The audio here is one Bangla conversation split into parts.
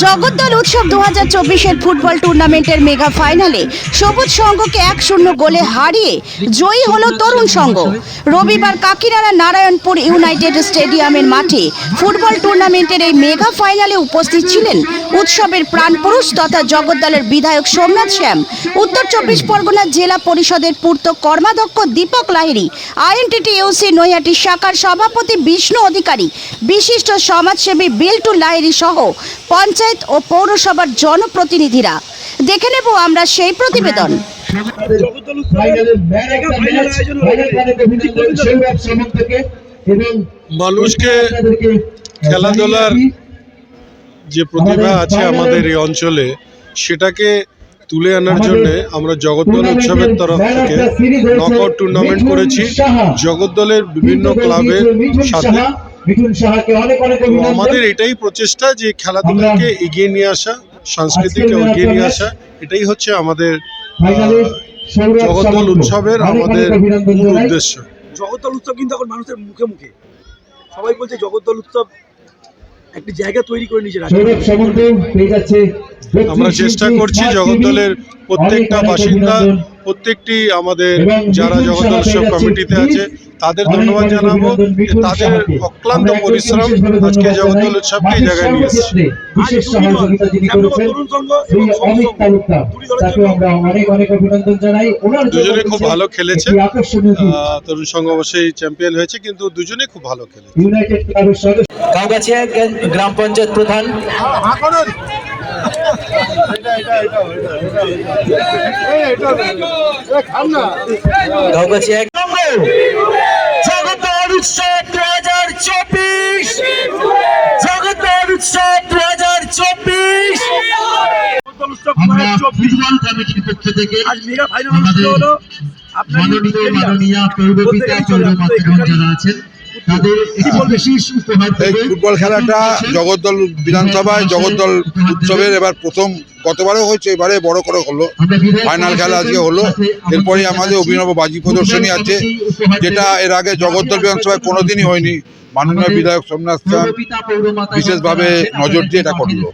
জগদ্দল উৎসব 2024-এর ফুটবল টুর্নামেন্টের মেগা ফাইনালে সবুজ সংঘকে 1-0 গোলে হারিয়ে জয়ী হলো তরুণ সংঘ। রবিবার কাকিনাড়া নারায়ণপুর ইউনাইটেড স্টেডিয়ামের মাঠে ফুটবল টুর্নামেন্টের এই মেগা ফাইনালে উপস্থিত ছিলেন উৎসবের প্রাণপুরুষ তথা জগদ্দলের বিধায়ক সোমনাথ শ্যাম, উত্তর 24 পরগনা জেলা পরিষদের পূর্ত কর্মাধ্যক্ষ দীপক লাহিড়ী, আইএনটিটিইউসি নৈহাটি শাখার সভাপতি বিষ্ণু অধিকারী, বিশিষ্ট সমাজসেবী বিল্টু লাহিড়ী সহ পঞ্চায়েত ও পৌরসভার জনপ্রতিনিধিরা। দেখে নেব আমরা সেই প্রতিবেদন। মানুষকে খেলাধুলার যে প্রতিভা আছে আমাদের এই অঞ্চলে সেটাকে তুলে আনার জন্য আমরা জগদ্দল উৎসবের তরফ থেকে নকআউট টুর্নামেন্ট করেছি জগদ্দলের বিভিন্ন ক্লাবের সাথে। আমাদের এটাই প্রচেষ্টা যে খেলাধুলাকে এগিয়ে নিয়ে আসা, সংস্কৃতিকে এগিয়ে নিয়ে আসা, এটাই হচ্ছে আমাদের জগদ্দল উৎসবের আমাদের মূল উদ্দেশ্য। জগদ্দল উৎসব কিন্তু এখন মানুষের মুখে মুখে সবাই বলছে জগদ্দল উৎসব একটি জায়গা তৈরি করে নিয়েছে। আমরা চেষ্টা করছি জগদ্দলের প্রত্যেকটা বাসিন্দা, প্রত্যেকটি আমাদের যারা জগদ্দল উৎসব কমিটিতে আছে তাদের ধন্যবাদ জানাবো। তাদের অক্লান্ত পরিশ্রম আজকে জগদ্দল উৎসবকে এই জায়গায় নিয়ে এসেছে। দুজনে খুব ভালো খেলেছে, তরুণ সংঘ অবশ্যই চ্যাম্পিয়ন হয়েছে, কিন্তু দুজনে খুব ভালো খেলেছে। গাঁওগাছিয়া গ্রাম পঞ্চায়েত প্রধান গাঁওগাছিয়া জগদ্দল উৎসব 2024, জগদ্দল উৎসব 2024। আমরা ফুটবল কমিটির পক্ষ থেকে মাননীয় পৌরপিতা পৌরমাতৃগণ যারা আছেন তাদের একটি বিশেষ উপহার। এই ফুটবল খেলাটা জগদ্দল বিধানসভায় জগদ্দল উৎসবের এবার প্রথম, গতবারও হয়েছে, এবারে বড় করে হলো, ফাইনাল খেলা আজকে হলো। এরপরে আমাদের অভিনব বাজি প্রদর্শনী আছে, যেটা এর আগে জগদ্দল বিধানসভায় কোনোদিনই হয়নি। মাননীয় বিধায়ক সোমনাথ শ্যাম বিশেষভাবে নজর দিয়ে এটা করলো।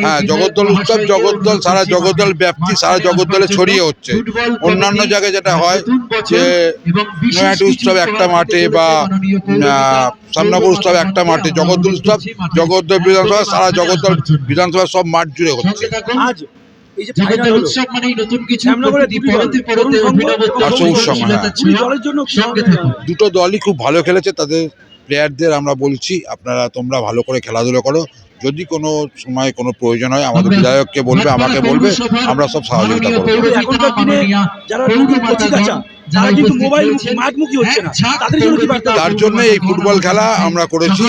হ্যাঁ, জগদ্দল উৎসব জগদ্দল সারা জগদ্দল ব্যাপ্তি সারা জগদ্দলে ছড়িয়ে হচ্ছে। অন্যান্য জায়গায় যেটা হয় যে নৈহাটি উৎসব একটা মাঠে বা সামনাপুর উৎসব একটা মাঠে, জগদ্দল উৎসব জগদ্দল বিধানসভা সারা জগদ্দল বিধানসভা সব মাঠ জুড়ে হচ্ছে। দুটো দলই খুব ভালো খেলেছে, তাদের প্লেয়ারদের আমরা বলছি তোমরা ভালো করে খেলাধুলা করো, যদি কোনো সময় কোনো প্রয়োজন হয় আমাদের বিধায়ককে বলবে, আমাকে বলবে, আমরা সব সহযোগিতা করবো। তার জন্য এই ফুটবল খেলা আমরা করেছি।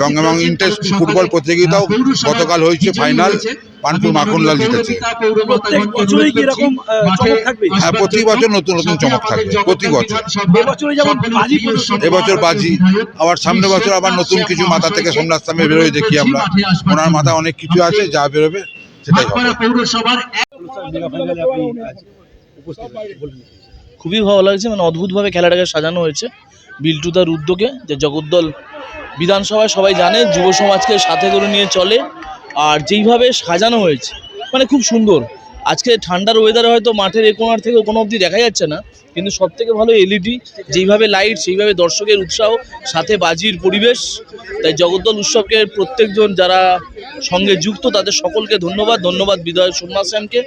রং ইন্টার ফুটবল প্রতিযোগিতাও গতকাল হয়েছে, ফাইনাল পানপুর মাখনলাল জিতেছে। হ্যাঁ, প্রতি বছর নতুন নতুন চমক থাকবে, প্রতি বছর। এবছর বাজি, আবার সামনে বছর আবার নতুন কিছু মাথা থেকে সোমনাথ সামনে বেরোয় দেখি আমরা। ওনার মাথায় অনেক কিছু আছে, যা বেরোবে সেটাই হবে। খুবই ভালো লাগছে, মানে অদ্ভুতভাবে খেলাটাকে সাজানো হয়েছে বিল্টুদার উদ্যোগে। যে জগদ্দল বিধানসভায় সবাই জানে যুব সমাজকে সাথে করে নিয়ে চলে, আর যেইভাবে সাজানো হয়েছে মানে খুব সুন্দর। আজকে ঠান্ডার ওয়েদারে হয়তো মাঠের এ কোণার থেকে কোনো অবধি দেখা যাচ্ছে না, কিন্তু সবথেকে ভালো এলইডি, যেইভাবে লাইট সেইভাবে দর্শকের উৎসাহ, সাথে বাজির পরিবেশ। তাই জগদ্দল উৎসবকে প্রত্যেকজন যারা সঙ্গে যুক্ত তাদের সকলকে ধন্যবাদ বিধায়ক সোমনাথ শ্যামকে,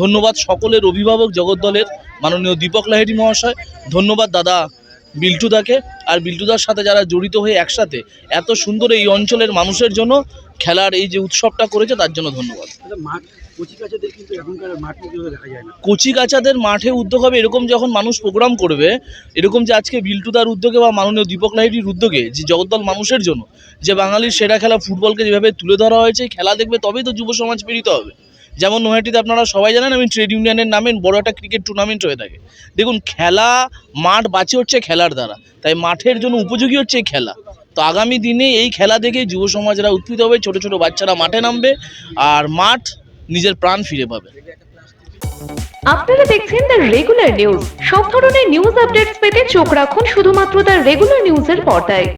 ধন্যবাদ সকলের অভিভাবক জগদ্দলের মাননীয় দীপক লাহিড়ী মহাশয়, ধন্যবাদ দাদা বিল্টুদাকে, আর বিল্টুদার সাথে যারা জড়িত হয়ে একসাথে এত সুন্দর এই অঞ্চলের মানুষের জন্য খেলার এই যে উৎসবটা করেছে তার জন্য ধন্যবাদ। কচি কাচাদের মাঠে উদ্যোগ হবে এরকম যখন মানুষ প্রোগ্রাম করবে, এরকম যে আজকে বিল্টুদার উদ্যোগে বা মাননীয় দীপক লাহিড়ীর উদ্যোগে যে জগদ্দল মানুষের জন্য যে বাঙালির সেরা খেলা ফুটবলকে যেভাবে তুলে ধরা হয়েছে, খেলা দেখবে তবেই তো যুব সমাজ প্রেরিত হবে। যেমন নৈহাটিতে আপনারা সবাই জানেন আমি ট্রেড ইউনিয়নের নামে বড় একটা ক্রিকেট টুর্নামেন্ট হয়ে থাকে। দেখুন, খেলা মাঠ বাঁচে হচ্ছে খেলার দ্বারা, তাই মাঠের জন্য উপযোগী হচ্ছে এই খেলা। তো আগামী দিনে এই খেলা দেখে যুব সমাজরা উৎপীত হবে, ছোট ছোট বাচ্চারা মাঠে নামবে, আর মাঠ নিজের প্রাণ ফিরে পাবে। আপনারা দেখছেন দ্য রেগুলার নিউজ। সব ধরনের নিউজ আপডেটস পেতে চোখ রাখুন শুধুমাত্র দ্য রেগুলার নিউজের পর্দায়।